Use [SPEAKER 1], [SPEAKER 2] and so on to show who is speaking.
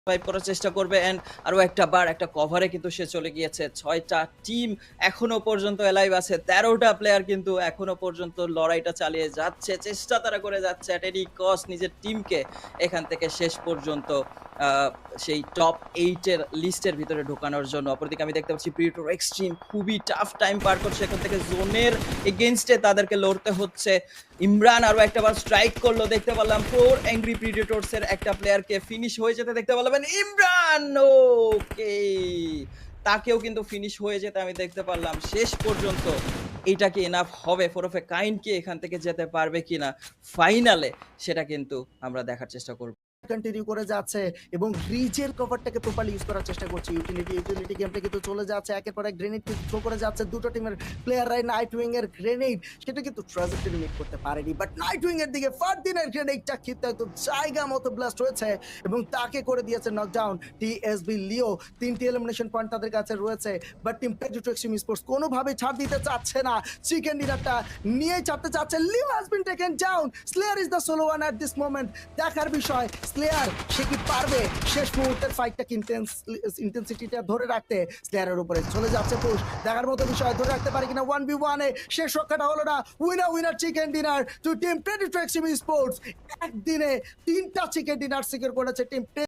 [SPEAKER 1] Survive করার চেষ্টা করবে অ্যান্ড আরো একটা বার একটা কভারে কিন্তু সে চলে গিয়েছে। ৬ টা টিম এখনো পর্যন্ত এলাইভ আছে। ১৩ টা প্লেয়ার কিন্তু এখনো পর্যন্ত লড়াইটা চালিয়ে যাচ্ছে। চেষ্টা তারা করে যাচ্ছে এট এনি কস্ট নিজের টিমকে এখান থেকে শেষ পর্যন্ত আ সেই টপ ৮ এর লিস্টের ভিতরে ঢোকানোর জন্য। অপরদিকে আমি দেখতে পাচ্ছি প্রিডেটর এক্সট্রিম খুবই টাফ টাইম পার করছে। এখান থেকে জোনের এগেইনস্ট এ তাদেরকে লড়তে হচ্ছে। ইমরান আরো একটা বার স্ট্রাইক করলো দেখতে পারলাম। 4 অ্যাংরি প্রিডেটরস এর একটা প্লেয়ারকে ফিনিশ হয়ে যেতে দেখতে পারলাম। ইমরান ওকে! তাকেও কিন্তু ফিনিশ হয়ে যেতে আমি দেখতে পারলাম। শেষ পর্যন্ত এইটা কি এনাফ হবে? 4 অফ এ কাইন্ড কি এখান থেকে যেতে পারবে কিনা? ফাইনালে সেটা কিন্তু আমরা দেখার চেষ্টা করব।
[SPEAKER 2] কন্টিনিউ করে যাচ্ছে এবং রিজের কভারটাকে প্রপারলি ইউজ করার চেষ্টা করছে। ইউটিলিটি গেমটা কিন্তু চলে যাচ্ছে। একের পর এক গ্রেনেড কিন্তু থ্রো করে যাচ্ছে। দুটো টিমের প্লেয়াররাই নাইট উইং এর গ্রেনেড সেটা কিন্তু ট্র্যাজেক্টরি মেক করতে পারেনি। বাট নাইট উইং এর দিকে ফারদিনের গ্রেনেডটা কিন্তু একদম জায়গা মতো ব্লাস্ট হয়েছে এবং তাকে করে দিয়েছে নকডাউন। টিএসবি লিও ৩টি এলিমিনেশন পয়েন্ট তাদের কাছে রয়েছে। But team Pedro extreme sports কোনোভাবেই ছাড় দিতে চাচ্ছে না। চিকেন ডিনারটা নিয়েই ছাড়তে চাচ্ছে। Leo has been taken down. Slayer is the solo one at this moment. দেখার বিষয় স্লেয়ার সে কি পারবে শেষ মুহূর্তের ফাইটটাকে ইন্টেন্সিটিটা ধরে রাখতে। স্লেয়ারের উপরে চলে যাচ্ছে পুশ। দেখার মতো বিষয় ধরে রাখতে পারে কিনা 1v1 এ শেষ রক্ষাটা হলো না। Winner chicken dinner to team predator extreme sports. একদিনে ৩টা চিকেন ডিনার সিকিউর করেছে টিম